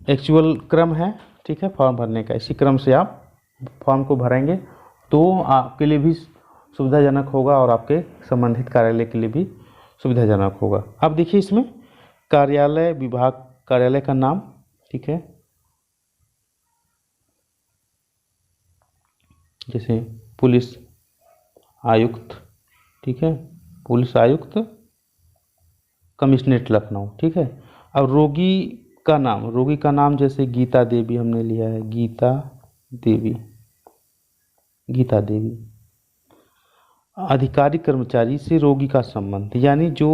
एक्चुअल क्रम है। ठीक है, फॉर्म भरने का इसी क्रम से आप फॉर्म को भरेंगे तो आपके लिए भी सुविधाजनक होगा और आपके संबंधित कार्यालय के लिए भी सुविधाजनक होगा। अब देखिए इसमें कार्यालय, विभाग, कार्यालय का नाम। ठीक है, जैसे पुलिस आयुक्त। ठीक है, पुलिस आयुक्त कमिश्नरेट लखनऊ। ठीक है, अब रोगी का नाम जैसे गीता देवी हमने लिया है, गीता देवी। अधिकारी कर्मचारी से रोगी का संबंध, यानी जो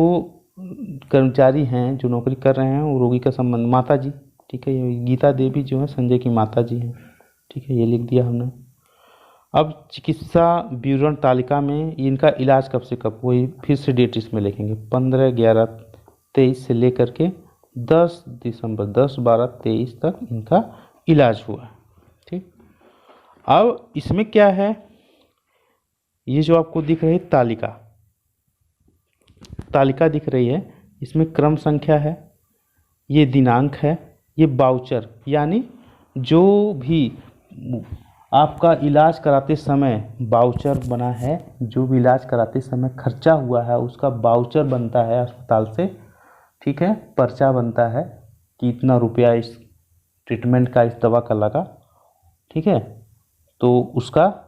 कर्मचारी हैं जो नौकरी कर रहे हैं वो रोगी का संबंध माता जी। ठीक है, ये गीता देवी जो है संजय की माता जी हैं। ठीक है, ये लिख दिया हमने। अब चिकित्सा विवरण तालिका में इनका इलाज कब से कब, वही फिर से डेट इसमें लिखेंगे 15/11/23 से लेकर के 10 दिसंबर 10/12/23 तक इनका इलाज हुआ। ठीक, अब इसमें क्या है, ये जो आपको दिख रही है तालिका दिख रही है, इसमें क्रम संख्या है, ये दिनांक है, ये बाउचर यानी जो भी आपका इलाज कराते समय बाउचर बना है, जो भी इलाज कराते समय खर्चा हुआ है उसका बाउचर बनता है अस्पताल से। ठीक है, पर्चा बनता है कि इतना रुपया इस ट्रीटमेंट का, इस दवा का लगा। ठीक है, तो उसका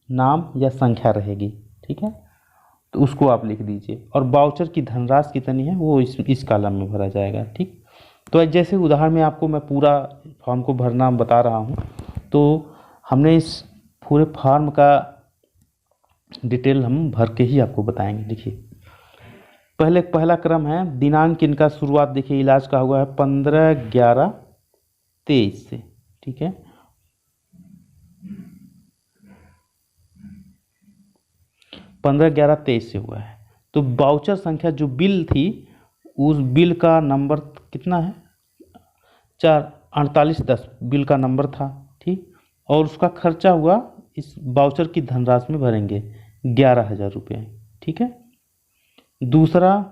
नाम या संख्या रहेगी। ठीक है, तो उसको आप लिख दीजिए, और बाउचर की धनराशि कितनी है वो इस कॉलम में भरा जाएगा। ठीक, तो जैसे उदाहरण में आपको मैं पूरा फॉर्म को भरना बता रहा हूँ, तो हमने इस पूरे फॉर्म का डिटेल हम भर के ही आपको बताएंगे। देखिए पहला क्रम है, दिनांक इनका शुरुआत देखिए इलाज का हुआ है 15/11/23 से। ठीक है, 15/11/23 से हुआ है। तो वाउचर संख्या जो बिल थी, उस बिल का नंबर कितना है, 4810 बिल का नंबर था, ठीक। और उसका खर्चा हुआ, इस वाउचर की धनराशि में भरेंगे 11,000 रुपये, ठीक है। दूसरा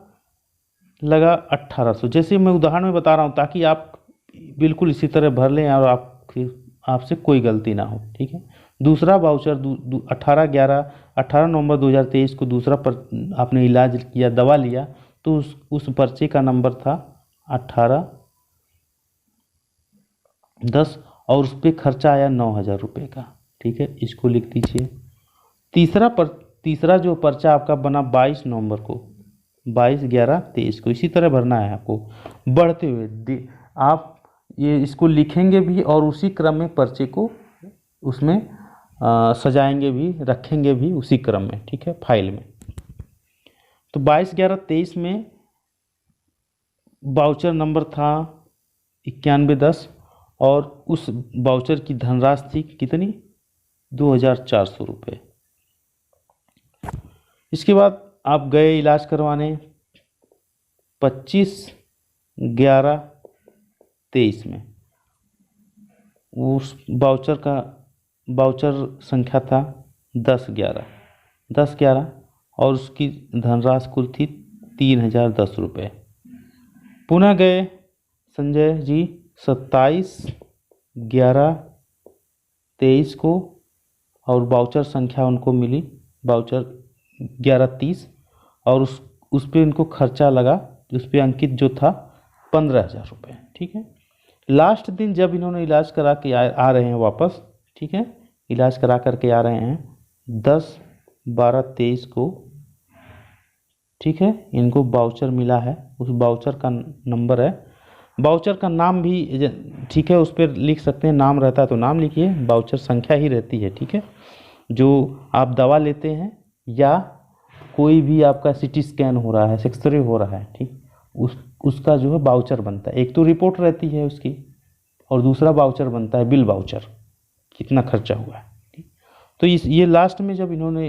लगा 1800, जैसे मैं उदाहरण में बता रहा हूँ ताकि आप बिल्कुल इसी तरह भर लें और आपसे कोई गलती ना हो, ठीक है। दूसरा वाउचर 18 नवंबर 2023 को दूसरा आपने इलाज किया, दवा लिया, तो उस पर्चे का नंबर था 1810 और उस पर खर्चा आया 9,000 रुपये का, ठीक है। इसको लिख दीजिए। तीसरा जो पर्चा आपका बना 22 नवंबर को, 22/11/23 को, इसी तरह भरना है आपको बढ़ते हुए। आप ये इसको लिखेंगे भी और उसी क्रम में पर्चे को उसमें सजाएंगे भी, रखेंगे भी उसी क्रम में, ठीक है, फाइल में। तो 22/11/23 में वाउचर नंबर था 9110 और उस वाउचर की धनराशि थी कितनी, 2,400 रुपये। इसके बाद आप गए इलाज करवाने 25/11/23 में। उस वाउचर संख्या था 10/11 और उसकी धनराशि कुल थी 3,010 रुपये। पुनः गए संजय जी 27/11/23 को और वाउचर संख्या उनको मिली वाउचर 1130 और उस पर इनको खर्चा लगा, उस पर अंकित जो था 15,000 रुपये, ठीक है। लास्ट दिन जब इन्होंने इलाज करा के आ रहे हैं वापस, ठीक है, इलाज करा करके आ रहे हैं 10/12/23 को, ठीक है। इनको वाउचर मिला है, उस वाउचर का नंबर है, वाउचर का नाम भी, ठीक है, उस पर लिख सकते हैं, नाम रहता है तो नाम लिखिए, वाउचर संख्या ही रहती है, ठीक है। जो आप दवा लेते हैं या कोई भी आपका सीटी स्कैन हो रहा है, एक्सरे हो रहा है, ठीक, उसका जो है वाउचर बनता है। एक तो रिपोर्ट रहती है उसकी और दूसरा वाउचर बनता है, बिल वाउचर, कितना खर्चा हुआ है, ठीक। तो ये लास्ट में जब इन्होंने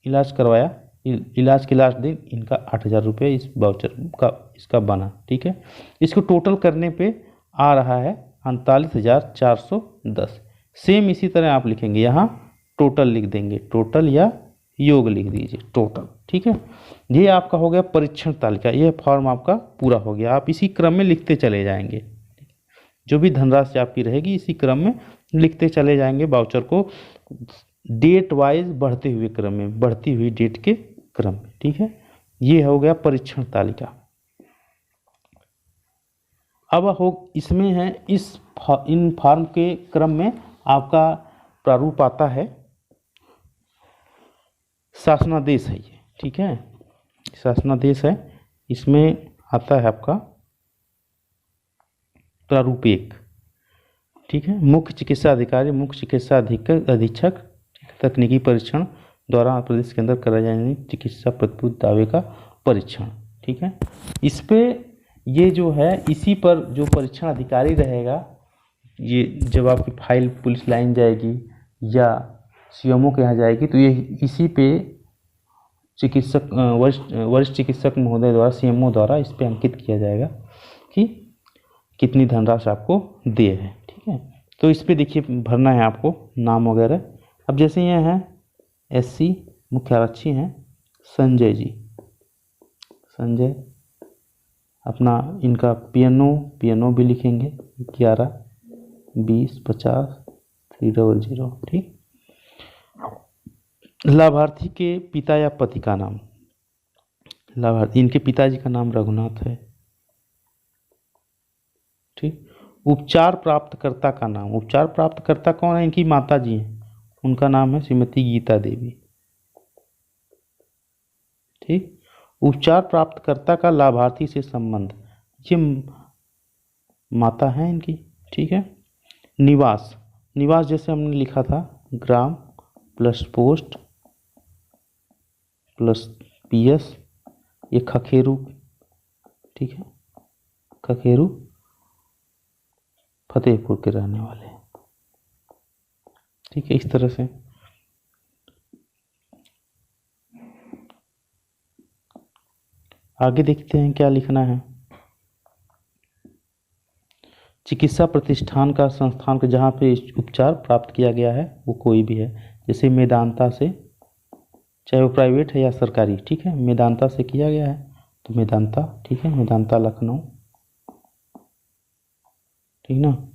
इलाज करवाया, इलाज के लास्ट दिन इनका 8,000 रुपये इस वाउचर का इसका बना, ठीक है। इसको टोटल करने पे आ रहा है 39,410। सेम इसी तरह आप लिखेंगे, यहाँ टोटल लिख देंगे, टोटल या योग लिख दीजिए, टोटल, ठीक है। ये आपका हो गया परीक्षण तालिका, ये फॉर्म आपका पूरा हो गया। आप इसी क्रम में लिखते चले जाएंगे, जो भी धनराशि आपकी रहेगी इसी क्रम में लिखते चले जाएंगे वाउचर को, डेट वाइज बढ़ते हुए क्रम में, बढ़ती हुई डेट के क्रम में, ठीक है। ये हो गया परीक्षण तालिका। अब हो इसमें है इन फॉर्म के क्रम में आपका प्रारूप आता है, शासनादेश है ये, ठीक है, शासनादेश है। इसमें आता है आपका प्रारूप 1, ठीक है। मुख्य चिकित्सा अधिकारी, मुख्य चिकित्सा अधीक्षक तकनीकी परीक्षण द्वारा प्रदेश के अंदर कराए जाने चिकित्सा प्रतिपूर्ति दावे का परीक्षण, ठीक है। इस पे ये जो है, इसी पर जो परीक्षण अधिकारी रहेगा, ये जब आपकी फाइल पुलिस लाइन जाएगी या सीएमओ के यहाँ जाएगी तो ये इसी पे चिकित्सक वरिष्ठ चिकित्सक महोदय द्वारा, सीएमओ द्वारा इस पे अंकित किया जाएगा कि कितनी धनराशि आपको दिए है, ठीक है। तो इस पे देखिए भरना है आपको नाम वगैरह। अब जैसे ये हैं एससी मुख्य आरक्षी हैं संजय जी, संजय अपना इनका पीएनओ भी लिखेंगे 11-20-50-300, ठीक। लाभार्थी के पिता या पति का नाम, लाभार्थी इनके पिताजी का नाम रघुनाथ है, ठीक। उपचार प्राप्तकर्ता का नाम, उपचार प्राप्तकर्ता कौन है, इनकी माता जी हैं, उनका नाम है श्रीमती गीता देवी, ठीक। उपचार प्राप्तकर्ता का लाभार्थी से संबंध, ये माता है इनकी, ठीक है। निवास, निवास जैसे हमने लिखा था gram plus post plus PS, ये खखेरू, ठीक है, खखेरू फतेहपुर के रहने वाले, ठीक है। इस तरह से आगे देखते हैं क्या लिखना है। चिकित्सा प्रतिष्ठान का संस्थान का जहाँ पे उपचार प्राप्त किया गया है वो कोई भी है, जैसे मेदांता से, चाहे वो प्राइवेट है या सरकारी, ठीक है, मेदांता से किया गया है तो मेदांता, ठीक है, मेदांता लखनऊ, ठीक ना।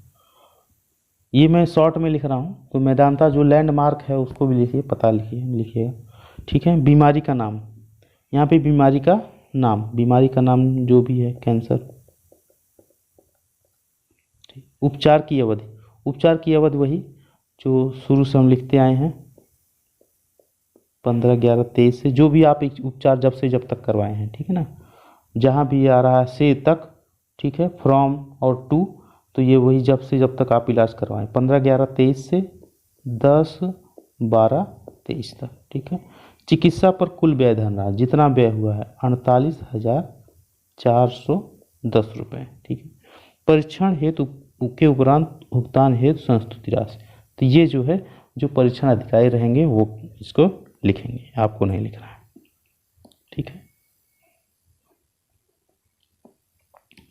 ये मैं शॉर्ट में लिख रहा हूँ, तो मेदांता जो लैंडमार्क है उसको भी लिखिए, पता लिखिएगा, ठीक है। बीमारी का नाम, यहाँ पे बीमारी का नाम जो भी है, कैंसर। उपचार की अवधि वही जो शुरू से हम लिखते आए हैं, 15/11/23 से, जो भी आप उपचार जब से जब तक करवाए हैं, ठीक है ना। जहाँ भी आ रहा है से तक, ठीक है, फ्रॉम और टू, तो ये वही जब से जब तक आप इलाज करवाएं, 15/11/23 से 10/12/23 तक, ठीक है। चिकित्सा पर कुल व्यय धनराशि जितना व्यय हुआ है 48,410 रुपये, ठीक है। परीक्षण हेतु के उपरांत भुगतान हेतु संस्तुति राशि, तो ये जो है, जो परीक्षण अधिकारी रहेंगे वो इसको लिखेंगे, आपको नहीं लिखना है, ठीक है।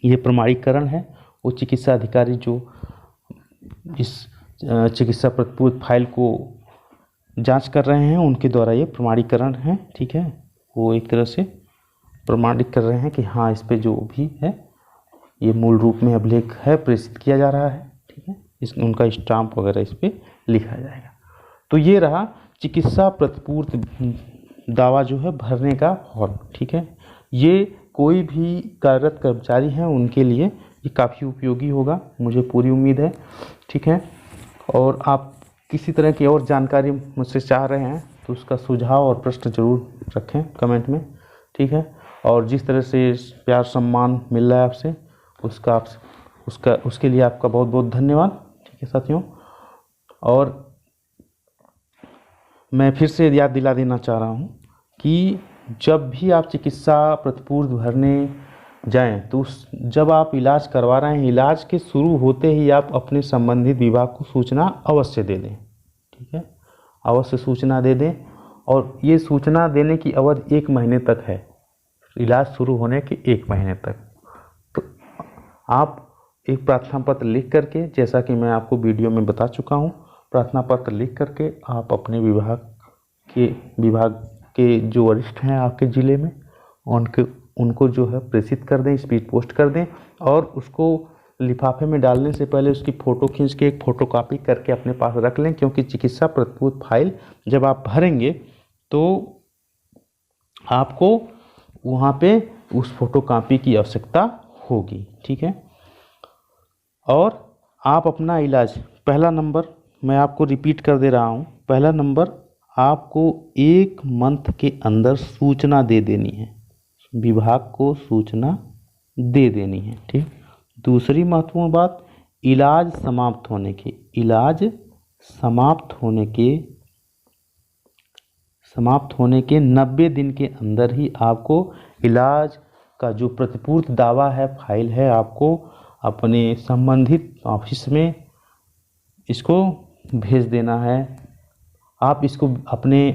ये प्रमाणीकरण है, वो चिकित्सा अधिकारी जो इस चिकित्सा प्रतिपूर्ति फाइल को जांच कर रहे हैं उनके द्वारा ये प्रमाणीकरण है, ठीक है। वो एक तरह से प्रमाणित कर रहे हैं कि हाँ, इस पे जो भी है ये मूल रूप में अभिलेख है, प्रेषित किया जा रहा है, ठीक है। उनका स्टाम्प वगैरह इस पे लिखा जाएगा। तो ये रहा चिकित्सा प्रतिपूर्ति दावा जो है भरने का फॉर्म, ठीक है। ये कोई भी कार्यरत कर्मचारी हैं उनके लिए ये काफ़ी उपयोगी होगा, मुझे पूरी उम्मीद है, ठीक है। और आप किसी तरह की और जानकारी मुझसे चाह रहे हैं तो उसका सुझाव और प्रश्न जरूर रखें कमेंट में, ठीक है। और जिस तरह से प्यार सम्मान मिल रहा है आपसे, उसके लिए आपका बहुत बहुत धन्यवाद, ठीक है साथियों। और मैं फिर से याद दिला देना चाह रहा हूँ कि जब भी आप चिकित्सा प्रतिपूर्ति भरने जाएं तो जब आप इलाज करवा रहे हैं, इलाज के शुरू होते ही आप अपने संबंधित विभाग को सूचना अवश्य दे दें, ठीक है, अवश्य सूचना दे दें। और ये सूचना देने की अवधि 1 महीने तक है, इलाज शुरू होने के 1 महीने तक। तो आप एक प्रार्थना पत्र लिख करके, जैसा कि मैं आपको वीडियो में बता चुका हूँ, प्रार्थना पत्र लिख करके आप अपने विभाग के जो वरिष्ठ हैं आपके ज़िले में उनको जो है प्रेषित कर दें, स्पीड पोस्ट कर दें। और उसको लिफाफे में डालने से पहले उसकी फ़ोटो खींच के एक फ़ोटोकॉपी करके अपने पास रख लें, क्योंकि चिकित्सा प्रतिपूर्ति फाइल जब आप भरेंगे तो आपको वहाँ पे उस फोटोकॉपी की आवश्यकता होगी, ठीक है। और आप अपना इलाज, पहला नंबर मैं आपको रिपीट कर दे रहा हूँ, पहला नंबर आपको 1 मंथ के अंदर सूचना दे देनी है, विभाग को सूचना दे देनी है, ठीक। दूसरी महत्वपूर्ण बात, इलाज समाप्त होने के 90 दिन के अंदर ही आपको इलाज का जो प्रतिपूर्ति दावा है, फाइल है, आपको अपने संबंधित ऑफिस में इसको भेज देना है। आप इसको अपने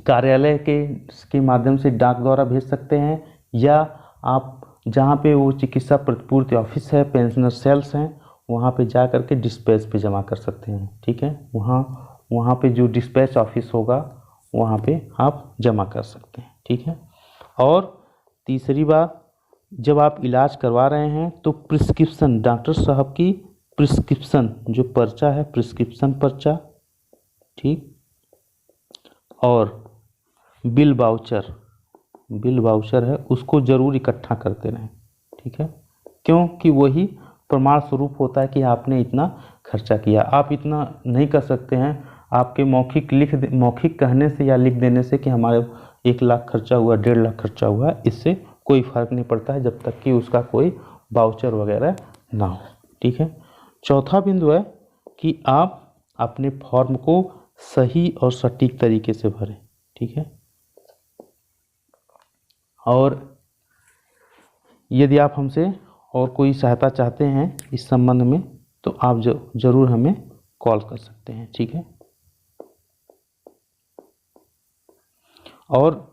कार्यालय के माध्यम से डाक द्वारा भेज सकते हैं, या आप जहाँ पे वो चिकित्सा प्रतिपूर्ति ऑफिस है, पेंशनर सेल्स हैं, वहाँ पे जा कर के डिस्पैच पे जमा कर सकते हैं, ठीक है। वहाँ पे जो डिस्पैच ऑफिस होगा वहाँ पे आप जमा कर सकते हैं, ठीक है। और तीसरी बात, जब आप इलाज करवा रहे हैं तो प्रिस्क्रिप्शन, डॉक्टर साहब की प्रिस्क्रिप्शन जो पर्चा है, प्रिस्क्रिप्शन पर्चा, ठीक, और बिल वाउचर है, उसको ज़रूर इकट्ठा करते रहें, ठीक है। क्योंकि वही प्रमाण स्वरूप होता है कि आपने इतना खर्चा किया। आप इतना नहीं कर सकते हैं, आपके मौखिक कहने से या लिख देने से कि हमारे 1 लाख खर्चा हुआ, 1.5 लाख खर्चा हुआ, इससे कोई फर्क नहीं पड़ता है जब तक कि उसका कोई वाउचर वगैरह ना हो, ठीक है। चौथा बिंदु है कि आप अपने फॉर्म को सही और सटीक तरीके से भरें, ठीक है। और यदि आप हमसे और कोई सहायता चाहते हैं इस संबंध में तो आप ज़रूर हमें कॉल कर सकते हैं, ठीक है। और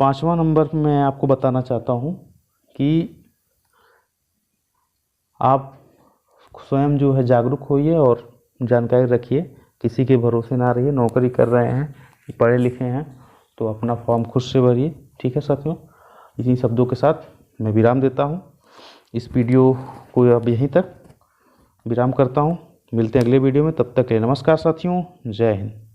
5वां नंबर मैं आपको बताना चाहता हूँ कि आप स्वयं जो है जागरूक होइए और जानकारी रखिए, किसी के भरोसे ना रहिए। नौकरी कर रहे हैं, पढ़े लिखे हैं तो अपना फॉर्म खुद से भरिए। ठीक है साथियों, इन्हीं शब्दों के साथ मैं विराम देता हूँ। इस वीडियो को अब यहीं तक विराम करता हूँ। मिलते हैं अगले वीडियो में, तब तक के लिए नमस्कार साथियों, जय हिंद।